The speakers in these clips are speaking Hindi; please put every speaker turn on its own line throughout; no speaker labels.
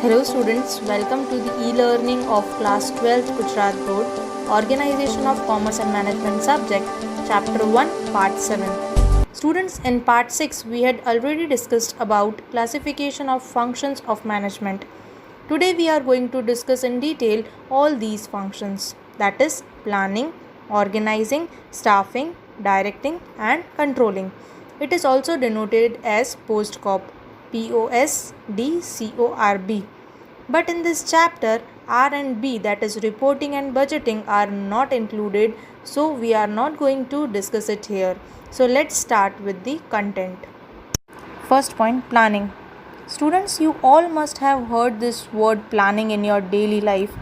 Hello students, welcome to the e-learning of class 12th Gujarat Board, Organization of Commerce and Management subject, chapter 1, part 7. Students, in part 6 we had already discussed about classification of functions of management. Today we are going to discuss in detail all these functions, that is planning, organizing, staffing, directing and controlling. It is also denoted as POSDCORB. POSDCORB. But in this chapter, R and B, that is reporting and budgeting, are not included, so we are not going to discuss it here. So let's start with the content. First point, planning. Students, you all must have heard this word planning in your daily life,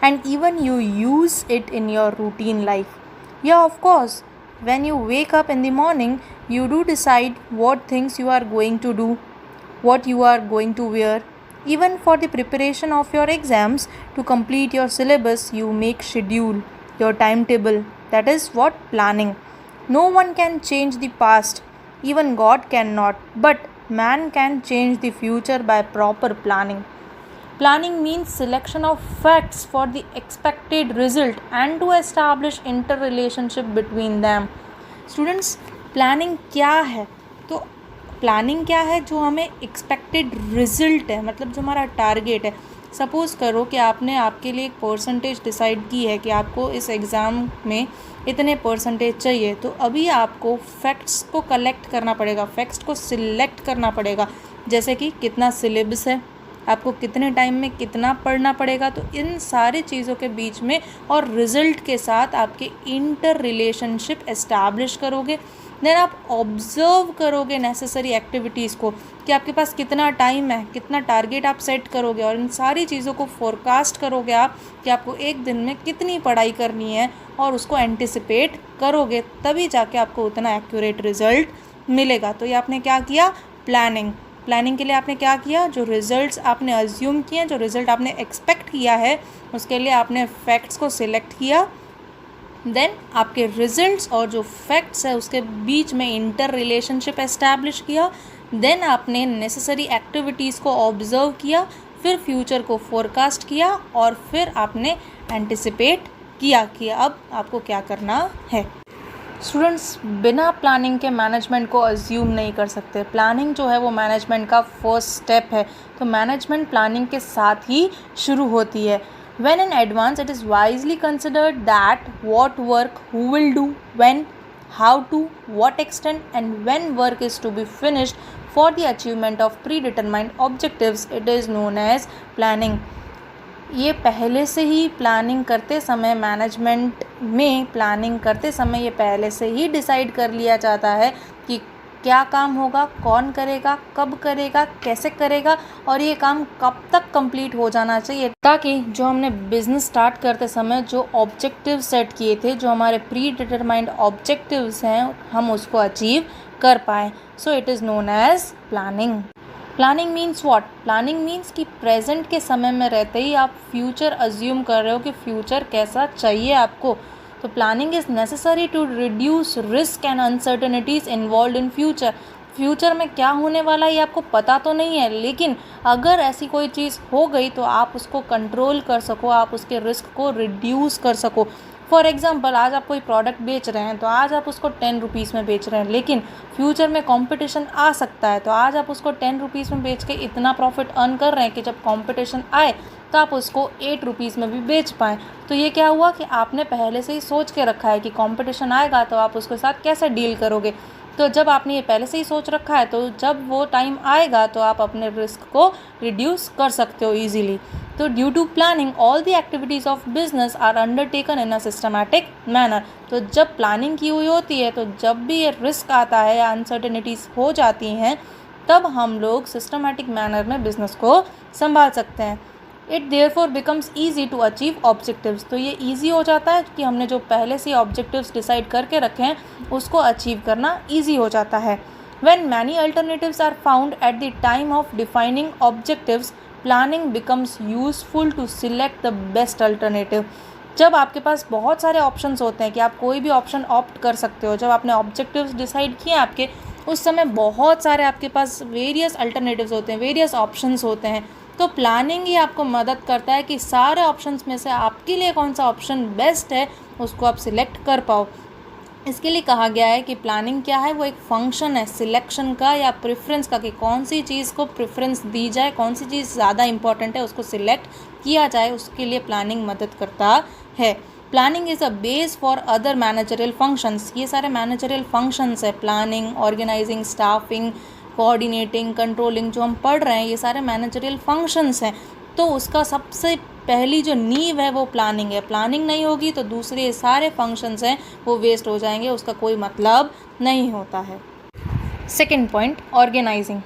and even you use it in your routine life. Yeah, of course. When you wake up in the morning, you do decide what things you are going to do, what you are going to wear. Even for the preparation of your exams, to complete your syllabus, you make schedule, your timetable. That is what planning. No one can change the past, even God cannot, but man can change the future by proper planning. Planning means selection of facts for the expected result and to establish interrelationship between them. Students, planning क्या है? तो प्लानिंग क्या है? जो हमें एक्सपेक्टेड रिजल्ट है, मतलब जो हमारा टारगेट है. सपोज़ करो कि आपने आपके लिए एक परसेंटेज डिसाइड की है कि आपको इस एग्ज़ाम में इतने परसेंटेज चाहिए, तो अभी आपको फैक्ट्स को कलेक्ट करना पड़ेगा, फैक्ट्स को सिलेक्ट करना पड़ेगा, जैसे कि कितना सिलेबस है, आपको कितने टाइम में कितना पढ़ना पड़ेगा. तो इन सारी चीज़ों के बीच में और रिज़ल्ट के साथ आपके इंटर रिलेशनशिप एस्टैब्लिश करोगे. देन आप ऑब्ज़र्व करोगे नेसेसरी एक्टिविटीज़ को कि आपके पास कितना टाइम है, कितना टारगेट आप सेट करोगे, और इन सारी चीज़ों को फोरकास्ट करोगे आप कि आपको एक दिन में कितनी पढ़ाई करनी है, और उसको एंटिसिपेट करोगे, तभी जाके आपको उतना एक्यूरेट रिज़ल्ट मिलेगा. तो ये आपने क्या किया? प्लानिंग. प्लानिंग के लिए आपने क्या किया? जो रिज़ल्ट्स आपने अज्यूम किए, जो रिज़ल्ट आपने एक्सपेक्ट किया है, उसके लिए आपने फैक्ट्स को सिलेक्ट किया. देन आपके रिजल्ट्स और जो फैक्ट्स है उसके बीच में इंटर रिलेशनशिप एस्टैब्लिश किया. देन आपने नेसेसरी एक्टिविटीज़ को ऑब्जर्व किया, फिर फ्यूचर को फोरकास्ट किया, और फिर आपने एंटिसिपेट किया कि अब आपको क्या करना है. स्टूडेंट्स, बिना प्लानिंग के मैनेजमेंट को अज्यूम नहीं कर सकते. प्लानिंग जो है वो मैनेजमेंट का फर्स्ट स्टेप है. तो मैनेजमेंट प्लानिंग के साथ ही शुरू होती है. When in advance, it is wisely considered that what work, who will do, when, how to, what extent, and when work is to be finished for the achievement of predetermined objectives. It is known as planning. ये पहले से ही प्लानिंग करते समय, मैनेजमेंट में प्लानिंग करते समय ये पहले से ही डिसाइड कर लिया जाता है कि क्या काम होगा, कौन करेगा, कब करेगा, कैसे करेगा, और ये काम कब तक कंप्लीट हो जाना चाहिए, ताकि जो हमने बिज़नेस स्टार्ट करते समय जो ऑब्जेक्टिव सेट किए थे, जो हमारे प्री डिटरमाइंड ऑब्जेक्टिव्स हैं, हम उसको अचीव कर पाएँ. So it is known as planning. Planning means what? Planning means कि प्रेजेंट के समय में रहते ही आप फ्यूचर अज्यूम कर रहे हो कि फ्यूचर कैसा चाहिए आपको. तो planning is necessary to reduce risk and uncertainties involve in future. Future में क्या होने वाला है ये आपको पता तो नहीं है, लेकिन अगर ऐसी कोई चीज़ हो गई तो आप उसको कंट्रोल कर सको, आप उसके रिस्क को रिड्यूस कर सको. फॉर एग्जांपल, आज आप कोई प्रोडक्ट बेच रहे हैं तो आज आप उसको 10 रुपीज़ में बेच रहे हैं, लेकिन फ्यूचर में कंपटीशन आ सकता है, तो आज आप उसको 10 रुपीज़ में बेच के इतना प्रॉफिट अर्न कर रहे हैं कि जब कंपटीशन आए तो आप उसको 8 रुपीज़ में भी बेच पाएँ. तो ये क्या हुआ कि आपने पहले से ही सोच के रखा है कि कंपटीशन आएगा तो आप उसके साथ कैसे डील करोगे. तो जब आपने ये पहले से ही सोच रखा है, तो जब वो टाइम आएगा तो आप अपने रिस्क को रिड्यूस कर सकते हो ईजीली. तो due to planning all the activities of business are undertaken in a systematic manner. तो जब प्लानिंग की हुई होती है, तो जब भी ये रिस्क आता है या अनसर्टेनिटीज़ हो जाती हैं, तब हम लोग सिस्टमैटिक मैनर में बिज़नेस को संभाल सकते हैं. It therefore becomes easy to achieve objectives. तो ये ईजी हो जाता है कि हमने जो पहले से ऑब्जेक्टिव्स डिसाइड करके रखे हैं उसको अचीव करना ईजी हो जाता है. When many alternatives are found at the time of defining objectives, planning becomes useful to select the best alternative. जब आपके पास बहुत सारे ऑप्शंस होते हैं कि आप कोई भी ऑप्शन ऑप्ट कर सकते हो, जब आपने ऑब्जेक्टिव्स डिसाइड किए आपके, उस समय बहुत सारे आपके पास वेरियस अल्टरनेटिव्स होते हैं, वेरियस ऑप्शंस होते हैं. तो प्लानिंग ही आपको मदद करता है कि सारे ऑप्शंस में से आपके लिए कौन सा ऑप्शन बेस्ट है उसको आप सिलेक्ट कर पाओ। इसके लिए कहा गया है कि प्लानिंग क्या है, वो एक फंक्शन है सिलेक्शन का या प्रेफरेंस का, कि कौन सी चीज़ को प्रेफरेंस दी जाए, कौन सी चीज़ ज़्यादा इंपॉर्टेंट है उसको सिलेक्ट किया जाए, उसके लिए प्लानिंग मदद करता है। Planning is a base for other managerial functions. ये सारे मैनेजरियल फंक्शंस है, planning, organising, staffing, coordinating, controlling, जो हम पढ़ रहे हैं ये सारे मैनेजरियल फंक्शंस हैं। तो उसका सबसे पहली जो नींव है वो प्लानिंग है। प्लानिंग नहीं होगी तो दूसरे सारे फंक्शंस हैं वो वेस्ट हो जाएंगे, उसका कोई मतलब नहीं होता है। Second point, organising.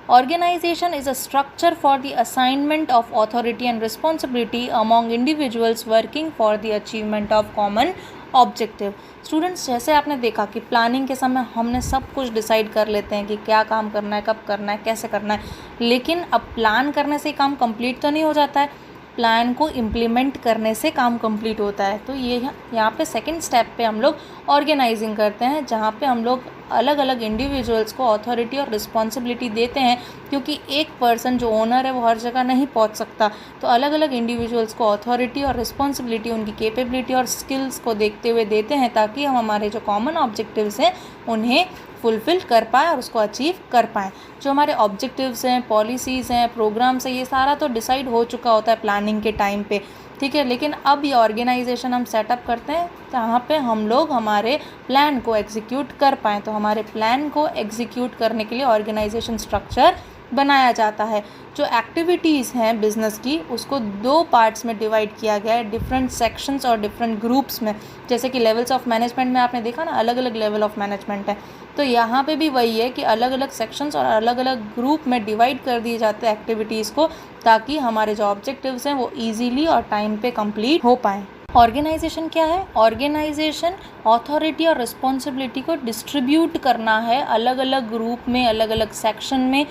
Organization is a structure for the assignment of authority and responsibility among individuals working for the achievement of common objective. Students, जैसे आपने देखा कि प्लानिंग के समय हमने सब कुछ डिसाइड कर लेते हैं कि क्या काम करना है, कब करना है, कैसे करना है, लेकिन अब प्लान करने से काम कंप्लीट तो नहीं हो जाता है, प्लान को इम्प्लीमेंट करने से काम कंप्लीट होता है। तो ये यहाँ पे सेकंड स्टेप पे हम लोग ऑर्गेनाइजिंग करते हैं, जहाँ पे हम लोग अलग अलग इंडिविजुअल्स को अथॉरिटी और रिस्पॉन्सिबिलिटी देते हैं, क्योंकि एक पर्सन जो ओनर है वो हर जगह नहीं पहुँच सकता। तो अलग अलग इंडिविजुअल्स को अथॉरिटी और रिस्पॉन्सिबिलिटी उनकी कैपेबिलिटी और स्किल्स को देखते हुए देते हैं, ताकि हम हमारे जो कॉमन ऑब्जेक्टिव्स हैं उन्हें फुलफ़िल कर पाएँ और उसको अचीव कर पाएँ। जो हमारे ऑब्जेक्टिव्स हैं, पॉलिसीज़ हैं, प्रोग्राम्स हैं, ये सारा तो डिसाइड हो चुका होता है प्लानिंग के टाइम पे, ठीक है। लेकिन अब ये ऑर्गेनाइजेशन हम सेटअप करते हैं जहाँ पे हम लोग हमारे प्लान को एग्जीक्यूट कर पाएँ। तो हमारे प्लान को एग्जीक्यूट करने के लिए ऑर्गेनाइजेशन स्ट्रक्चर बनाया जाता है। जो एक्टिविटीज़ हैं बिज़नेस की उसको 2 पार्ट्स में डिवाइड किया गया है, डिफरेंट सेक्शंस और डिफरेंट ग्रुप्स में। जैसे कि लेवल्स ऑफ मैनेजमेंट में आपने देखा ना, अलग अलग लेवल ऑफ मैनेजमेंट है, तो यहाँ पे भी वही है कि अलग अलग सेक्शंस और अलग अलग ग्रुप में डिवाइड कर दिए जाते हैं एक्टिविटीज़ को, ताकि हमारे जो ऑब्जेक्टिव्स हैं वो ईजीली और टाइम पे कंप्लीट हो पाएँ। ऑर्गेनाइजेशन क्या है? ऑर्गेनाइजेशन अथॉरिटी और रिस्पॉन्सिबिलिटी को डिस्ट्रीब्यूट करना है अलग अलग ग्रुप में, अलग अलग सेक्शन में,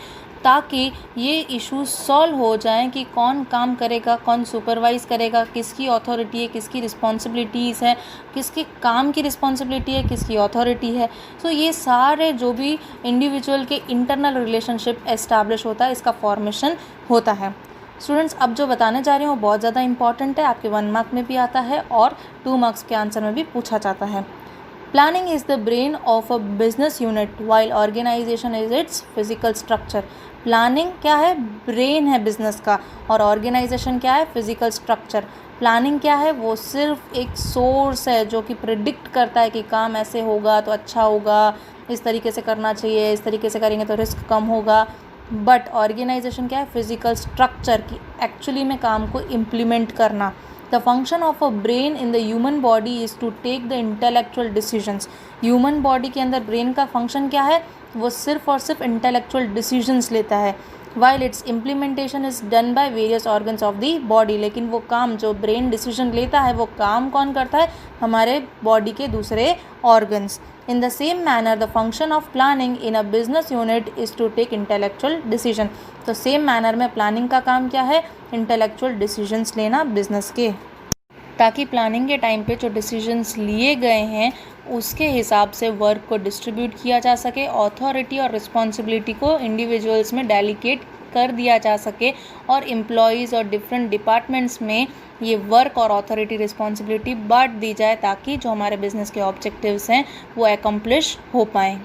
ताकि ये इश्यूज सॉल्व हो जाएं कि कौन काम करेगा, कौन सुपरवाइज करेगा, किसकी अथॉरिटी है, किसकी रिस्पॉन्सिबिलिटीज़ है, किसके काम की रिस्पॉन्सिबिलिटी है, किसकी अथॉरिटी है। सो ये सारे जो भी इंडिविजुअल के इंटरनल रिलेशनशिप एस्टैब्लिश होता है, इसका फॉर्मेशन होता है। स्टूडेंट्स, अब जो बताने जा रही हूँ वो बहुत ज़्यादा इंपॉर्टेंट है, आपके 1 मार्क में भी आता है और 2 मार्क्स के आंसर में भी पूछा जाता है। Planning is the brain of a business unit while organisation is its physical structure. Planning क्या है? ब्रेन है बिजनेस का, और ऑर्गेनाइजेशन क्या है? Physical structure. प्लानिंग क्या है? वो सिर्फ एक सोर्स है जो कि प्रिडिक्ट करता है कि काम ऐसे होगा तो अच्छा होगा, इस तरीके से करना चाहिए, इस तरीके से करेंगे तो रिस्क कम होगा। बट ऑर्गेनाइजेशन क्या है? फिजिकल स्ट्रक्चर की एक्चुअली में काम को इम्प्लीमेंट करना। The function of a brain in the human body is to take the intellectual decisions. Human body के अंदर ब्रेन का फंक्शन क्या है? वो सिर्फ और सिर्फ इंटेलेक्चुअल डिसीजंस लेता है, while it's implementation is done by various organs of the body. लेकिन वो काम जो ब्रेन डिसीजन लेता है वो काम कौन करता है? हमारे बॉडी के दूसरे organs. In the same manner, the function of planning in a business unit is to take intellectual decision. तो सेम मैनर में प्लानिंग का काम क्या है? इंटेलेक्चुअल डिसीजंस लेना बिजनेस के, ताकि प्लानिंग के टाइम पे जो डिसीजंस लिए गए हैं उसके हिसाब से वर्क को डिस्ट्रीब्यूट किया जा सके, अथॉरिटी और रिस्पॉन्सिबिलिटी को इंडिविजुअल्स में डेलीगेट कर दिया जा सके, और एम्प्लॉयज़ और डिफरेंट डिपार्टमेंट्स में ये वर्क और अथॉरिटी रिस्पॉन्सिबिलिटी बांट दी जाए, ताकि जो हमारे बिजनेस के ऑब्जेक्टिव्स हैं वो एकम्प्लिश हो पाएँ।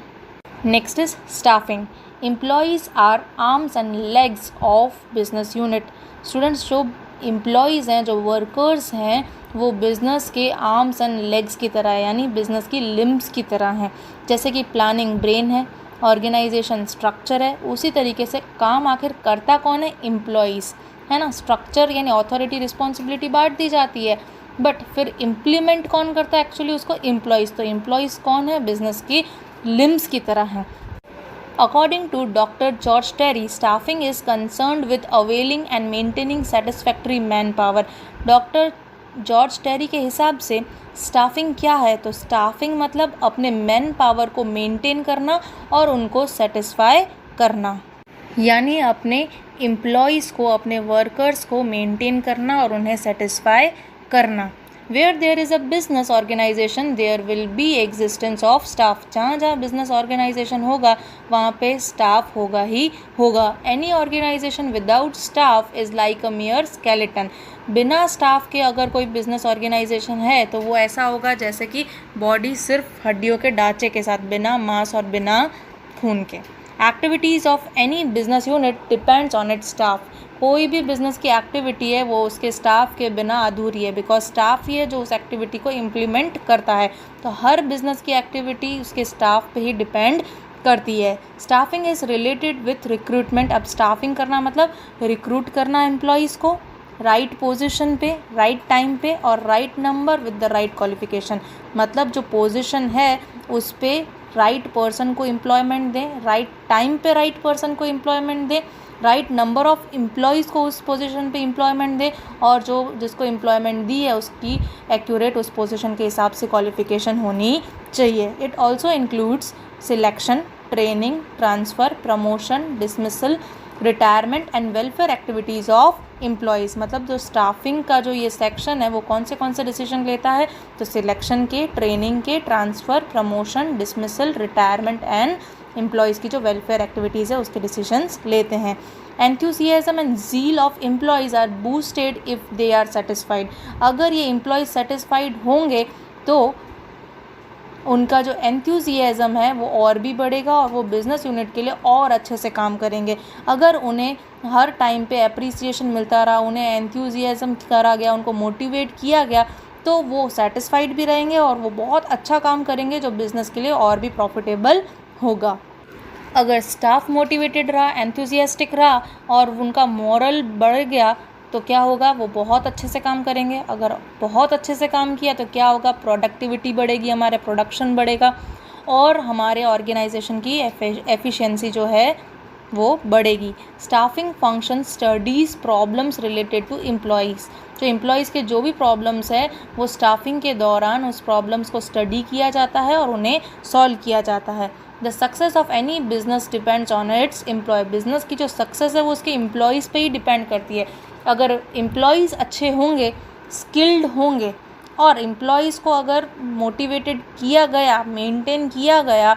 Next is staffing. Employees are arms and legs of business unit. Students, जो एम्प्लॉयज़ हैं, जो वर्कर्स हैं, वो बिज़नेस के आर्म्स एंड लेग्स की तरह है, यानी बिज़नेस की लिम्ब्स की तरह हैं। जैसे कि प्लानिंग ब्रेन है, ऑर्गेनाइजेशन स्ट्रक्चर है, उसी तरीके से काम आखिर करता कौन है? एम्प्लॉयज़, है ना। स्ट्रक्चर यानी अथॉरिटी रिस्पॉन्सिबिलिटी बांट दी जाती है, बट फिर इम्प्लीमेंट कौन करता है एक्चुअली उसको? एम्प्लॉयज़। तो एम्प्लॉयज़ कौन है? बिजनेस की लिम्ब्स की तरह हैं। According to Dr. George Terry, staffing is concerned with availing and maintaining satisfactory manpower. Doctor George Terry के हिसाब से स्टाफिंग क्या है? तो स्टाफिंग मतलब अपने मैन पावर को मेंटेन करना और उनको सेटिस्फाई करना, यानी अपने एम्प्लॉयज़ को, अपने वर्कर्स को मेंटेन करना और उन्हें सेटिस्फाई करना। Where there is a business organisation there will be existence of staff. जहाँ जहाँ बिजनेस ऑर्गेनाइजेशन होगा वहाँ पे स्टाफ होगा ही होगा। Any organisation without staff is like a mere skeleton. बिना स्टाफ के अगर कोई बिजनेस ऑर्गेनाइजेशन है तो वो ऐसा होगा जैसे कि बॉडी सिर्फ हड्डियों के ढांचे के साथ, बिना मांस और बिना खून के। Activities of any business unit depends on it's staff. कोई भी बिजनेस की एक्टिविटी है वो उसके स्टाफ के बिना अधूरी है, बिकॉज स्टाफ ही है जो उस एक्टिविटी को इम्प्लीमेंट करता है। तो हर बिजनेस की एक्टिविटी उसके स्टाफ पे ही डिपेंड करती है। Staffing is related with recruitment. अब स्टाफिंग करना मतलब रिक्रूट करना एम्प्लॉयज़ को राइट पोजीशन पे, राइट टाइम पे और right number with the right qualification. मतलब जो पोजीशन है उस पर राइट पर्सन को एम्प्लॉयमेंट दें, राइट टाइम पे राइट पर्सन को एम्प्लॉयमेंट दें, राइट नंबर ऑफ़ एम्प्लॉयज़ को उस पोजीशन पे एम्प्लॉयमेंट दें और जो जिसको एम्प्लॉयमेंट दी है उसकी एक्यूरेट उस पोजीशन के हिसाब से क्वालिफिकेशन होनी चाहिए। It also includes selection, training, transfer, promotion, dismissal, retirement and welfare activities of employees. मतलब जो स्टाफिंग का जो ये सेक्शन है वो कौन से डिसीजन लेता है, तो सिलेक्शन के, ट्रेनिंग के, transfer, promotion, dismissal, retirement and employees की जो वेलफेयर एक्टिविटीज़ है उसके डिसीजंस लेते हैं। Enthusiasm and zeal of employees are boosted if they are satisfied. अगर ये एम्प्लॉयज़ सेटिस्फाइड होंगे तो उनका जो एंथुसियाज्म है वो और भी बढ़ेगा और वो बिज़नेस यूनिट के लिए और अच्छे से काम करेंगे। अगर उन्हें हर टाइम पे अप्रिसिएशन मिलता रहा, उन्हें एंथुसियाज्म करा गया, उनको मोटिवेट किया गया, तो वो सेटिस्फाइड भी रहेंगे और वो बहुत अच्छा काम करेंगे जो बिज़नेस के लिए और भी प्रॉफिटेबल होगा। अगर स्टाफ मोटिवेटेड रहा, एंथुसियास्टिक रहा और उनका मोरल बढ़ गया तो क्या होगा, वो बहुत अच्छे से काम करेंगे। अगर बहुत अच्छे से काम किया तो क्या होगा, प्रोडक्टिविटी बढ़ेगी, हमारे प्रोडक्शन बढ़ेगा और हमारे ऑर्गेनाइजेशन की एफिशिएंसी जो है वो बढ़ेगी। Staffing function studies problems related to employees. जो एम्प्लॉयज़ के जो भी प्रॉब्लम्स है वो स्टाफिंग के दौरान उस प्रॉब्लम्स को स्टडी किया जाता है और उन्हें सॉल्व किया जाता है। The success of any business depends on its employee. Business की जो सक्सेस है वो उसके एम्प्लॉयज़ पे ही डिपेंड करती है। अगर एम्प्लॉयज़ अच्छे होंगे, स्किल्ड होंगे और एम्प्लॉयज़ को अगर मोटिवेटेड किया गया, मेंटेन किया गया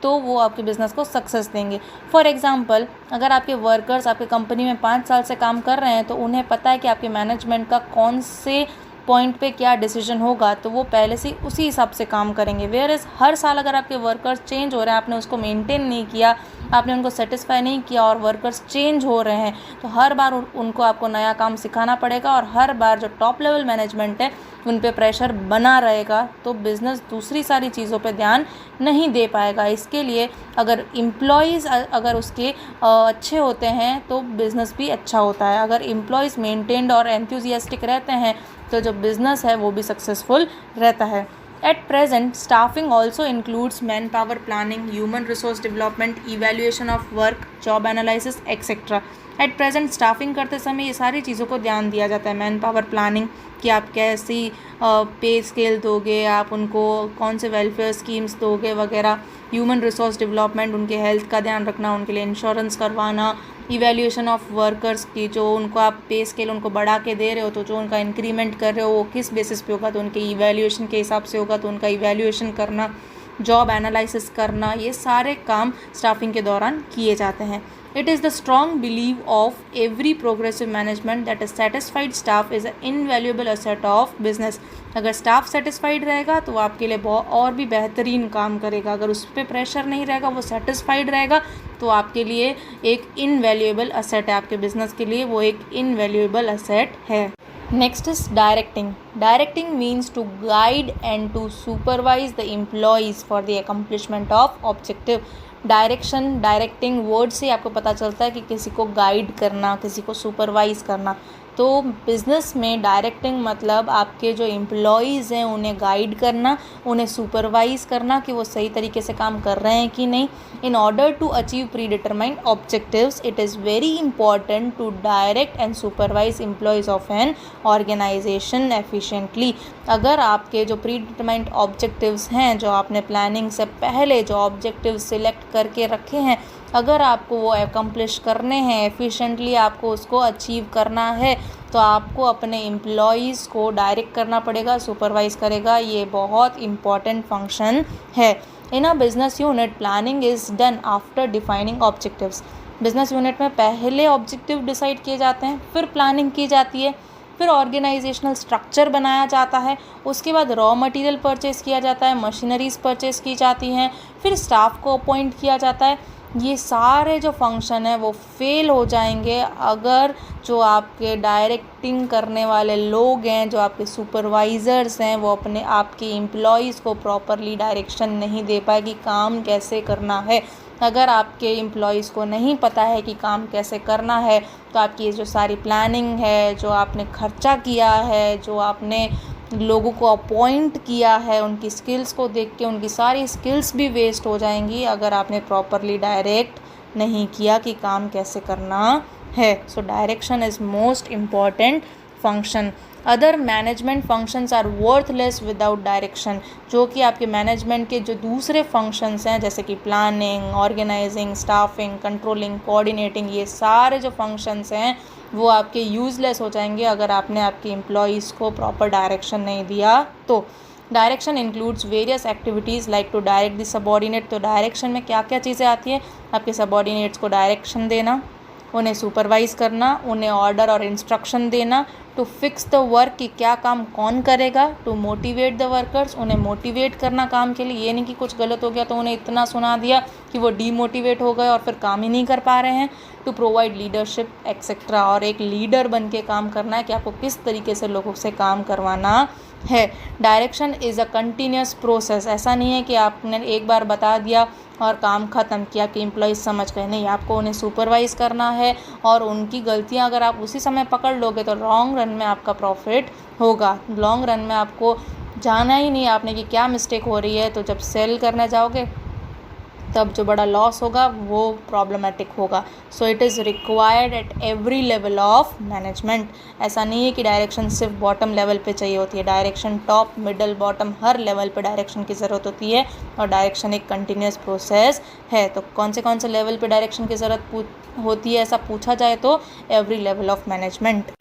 तो वो आपके बिज़नेस को सक्सेस देंगे। फॉर एग्ज़ाम्पल, अगर आपके वर्कर्स आपके कंपनी में 5 साल से काम कर रहे हैं तो उन्हें पता है कि आपके मैनेजमेंट का कौन से पॉइंट पे क्या डिसीजन होगा, तो वो पहले से उसी हिसाब से काम करेंगे। वेयर इज़ हर साल अगर आपके वर्कर्स चेंज हो रहे हैं, आपने उसको मेंटेन नहीं किया, आपने उनको सेटिस्फाई नहीं किया और वर्कर्स चेंज हो रहे हैं, तो हर बार उनको आपको नया काम सिखाना पड़ेगा और हर बार जो टॉप लेवल मैनेजमेंट है उन पे प्रेशर बना रहेगा, तो बिज़नेस दूसरी सारी चीज़ों पे ध्यान नहीं दे पाएगा। इसके लिए अगर एम्प्लॉयज़ अगर उसके अच्छे होते हैं तो बिज़नेस भी अच्छा होता है। अगर एम्प्लॉयज़ मेंटेन्ड और एंथुसियास्टिक रहते हैं तो जो बिज़नेस है वो भी सक्सेसफुल रहता है। At present, staffing also includes manpower planning, human resource development, evaluation of work, job analysis, etc. At present, staffing करते समय ये सारी चीज़ों को ध्यान दिया जाता है। मैन पावर प्लानिंग कि आप कैसी पे स्केल दोगे, आप उनको कौन से वेलफेयर स्कीम्स दोगे वगैरह। ह्यूमन रिसोर्स डेवलपमेंट, उनके हेल्थ का ध्यान रखना, उनके लिए इंश्योरेंस करवाना। इवैल्यूएशन ऑफ वर्कर्स की, जो उनको आप पे स्केल उनको बढ़ा के दे रहे हो तो जो उनका इंक्रीमेंट कर रहे हो वो किस बेसिस पे होगा, तो उनके इवैल्यूएशन के हिसाब से होगा, तो उनका इवैल्यूएशन करना, जॉब एनालिसिस करना, ये सारे काम स्टाफिंग के दौरान किए जाते हैं। It is the strong belief of every progressive management that a satisfied staff is an invaluable asset of business. अगर स्टाफ सेटिस्फाइड रहेगा तो वो आपके लिए बहुत और भी बेहतरीन काम करेगा। अगर उस पर प्रेशर नहीं रहेगा, वो सेटिस्फाइड रहेगा, तो आपके लिए एक इनवैल्यूएबल असेट है। आपके बिजनेस के लिए वो एक इनवैल्यूएबल असेट है। Next is directing. Directing means to guide and to supervise the employees for the accomplishment of objective. Directing word से आपको पता चलता है कि किसी को गाइड करना, किसी को सुपरवाइज करना। तो बिज़नेस में डायरेक्टिंग मतलब आपके जो एम्प्लॉयज़ हैं उन्हें गाइड करना, उन्हें सुपरवाइज करना कि वो सही तरीके से काम कर रहे हैं कि नहीं। In order to achieve predetermined objectives, it is very important to direct and supervise employees of an organisation efficiently. अगर आपके जो प्री डिटरमाइंड ऑब्जेक्टिव्स हैं, जो आपने प्लानिंग से पहले जो ऑब्जेक्टिव्स सिलेक्ट करके रखे हैं, अगर आपको वो एकम्प्लिश करने हैं, एफिशिएंटली आपको उसको अचीव करना है, तो आपको अपने एम्प्लॉयज़ को डायरेक्ट करना पड़ेगा, सुपरवाइज करेगा। ये बहुत इम्पॉर्टेंट फंक्शन है। In a business unit planning is done after defining objectives. Business unit में पहले ऑब्जेक्टिव डिसाइड किए जाते हैं, फिर प्लानिंग की जाती है, फिर ऑर्गेनाइजेशनल स्ट्रक्चर बनाया जाता है, उसके बाद रॉ मटेरियल परचेज़ किया जाता है, मशीनरीज़ परचेज़ की जाती हैं, फिर स्टाफ को अपॉइंट किया जाता है। ये सारे जो फंक्शन हैं वो फेल हो जाएंगे अगर जो आपके डायरेक्टिंग करने वाले लोग हैं, जो आपके सुपरवाइज़र्स हैं, वो अपने आपके एम्प्लॉयज़ को प्रॉपरली डायरेक्शन नहीं दे पाए कि काम कैसे करना है। अगर आपके एम्प्लॉयज़ को नहीं पता है कि काम कैसे करना है, तो आपकी ये जो सारी प्लानिंग है, जो आपने खर्चा किया है, जो आपने लोगों को अपॉइंट किया है, उनकी स्किल्स को देख के उनकी सारी स्किल्स भी वेस्ट हो जाएंगी अगर आपने प्रॉपरली डायरेक्ट नहीं किया कि काम कैसे करना है। So direction is most important function. Other management functions are worthless without direction. जो कि आपके मैनेजमेंट के जो दूसरे फंक्शंस हैं, जैसे कि planning, organising, staffing, controlling, coordinating, ये सारे जो फंक्शंस हैं वो आपके यूज़लेस हो जाएंगे अगर आपने आपके एम्प्लॉयज़ को प्रॉपर डायरेक्शन नहीं दिया तो। Direction includes various activities like to direct the subordinate. तो डायरेक्शन में क्या क्या चीज़ें आती हैं? आपके सबॉर्डिनेट्स को डायरेक्शन देना, उन्हें सुपरवाइज़ करना, उन्हें ऑर्डर और इंस्ट्रक्शन देना, टू फिक्स द वर्क कि क्या काम कौन करेगा, टू मोटिवेट द वर्कर्स, उन्हें मोटिवेट करना काम के लिए। ये नहीं कि कुछ गलत हो गया तो उन्हें इतना सुना दिया कि वो डीमोटिवेट हो गए और फिर काम ही नहीं कर पा रहे हैं। टू प्रोवाइड लीडरशिप एक्सेट्रा, और एक लीडर बन के काम करना है कि आपको किस तरीके से लोगों से काम करवाना है। Direction is a continuous process. ऐसा नहीं है कि आपने एक बार बता दिया और काम ख़त्म किया कि एम्प्लॉयज़ समझ गए, नहीं, आपको उन्हें सुपरवाइज़ करना है और उनकी गलतियां अगर आप उसी समय पकड़ लोगे तो लॉन्ग रन में आपका प्रॉफिट होगा। लॉन्ग रन में आपको जाना ही नहीं आपने कि क्या मिस्टेक हो रही है, तो जब सेल करने जाओगे तब जो बड़ा लॉस होगा वो प्रॉब्लमेटिक होगा। सो it is required at every level of management. ऐसा नहीं है कि डायरेक्शन सिर्फ बॉटम लेवल पे चाहिए होती है, डायरेक्शन टॉप, मिडल, बॉटम हर लेवल पे डायरेक्शन की ज़रूरत होती है और डायरेक्शन एक कंटिन्यूस प्रोसेस है। तो कौन से लेवल पे डायरेक्शन की ज़रूरत होती है ऐसा पूछा जाए तो every level of management.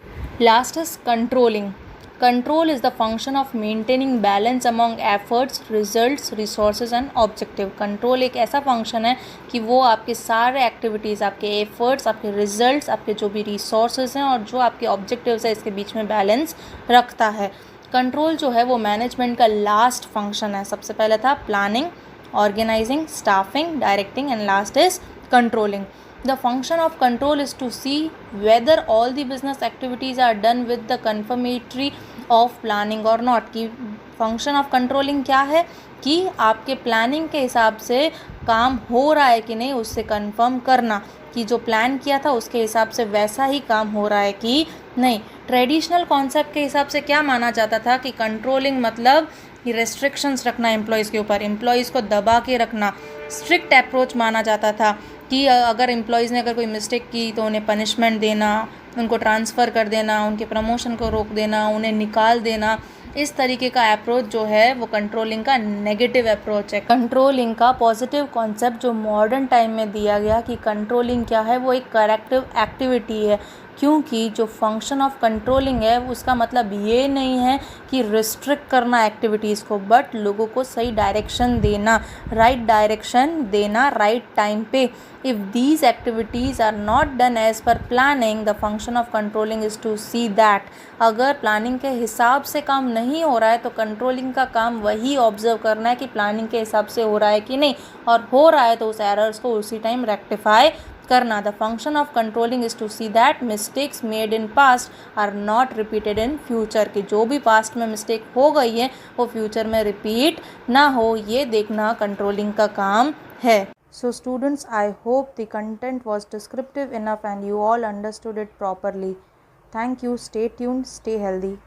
Last is controlling. Control is the function of maintaining balance among efforts, results, resources and objective. Control एक ऐसा function है कि वो आपके सारे activities, आपके efforts, आपके results, आपके जो भी resources हैं और जो आपके objectives है इसके बीच में balance रखता है। Control जो है वो management का last function है। सबसे पहले था planning, organizing, staffing, directing and last is controlling. The function of control is to see whether all the business activities are done with the conformity of planning or not. कि function of controlling क्या है कि आपके प्लानिंग के हिसाब से काम हो रहा है कि नहीं, उससे कंफर्म करना कि जो प्लान किया था उसके हिसाब से वैसा ही काम हो रहा है कि नहीं। ट्रेडिशनल कॉन्सेप्ट के हिसाब से क्या माना जाता था कि कंट्रोलिंग मतलब रेस्ट्रिक्शंस रखना एम्प्लॉयज़ के ऊपर, एम्प्लॉयज़ को दबा के रखना, स्ट्रिक्ट अप्रोच माना जाता था कि अगर एम्प्लॉयज़ ने अगर कोई मिस्टेक की तो उन्हें पनिशमेंट देना, उनको ट्रांसफ़र कर देना, उनके प्रमोशन को रोक देना, उन्हें निकाल देना। इस तरीके का अप्रोच जो है वो कंट्रोलिंग का नेगेटिव अप्रोच है। कंट्रोलिंग का पॉजिटिव कॉन्सेप्ट जो मॉडर्न टाइम में दिया गया कि कंट्रोलिंग क्या है, वो एक करेक्टिव एक्टिविटी है। क्योंकि जो फंक्शन ऑफ कंट्रोलिंग है उसका मतलब ये नहीं है कि रिस्ट्रिक्ट करना एक्टिविटीज़ को, बट लोगों को सही डायरेक्शन देना, राइट डायरेक्शन देना राइट टाइम पे। If these activities are not done as per planning, the function of controlling is to see that. अगर प्लानिंग के हिसाब से काम नहीं हो रहा है तो कंट्रोलिंग का काम वही ऑब्जर्व करना है कि प्लानिंग के हिसाब से हो रहा है कि नहीं, और हो रहा है तो उस एरर्स को उसी टाइम रेक्टिफाई करना। The function of controlling is to see that mistakes made in past are not repeated in future. कि जो भी पास्ट में मिस्टेक हो गई है वो फ्यूचर में रिपीट ना हो, ये देखना कंट्रोलिंग का काम है। So students, I hope the content was descriptive enough and you all understood it properly. Thank you. Stay tuned. Stay healthy.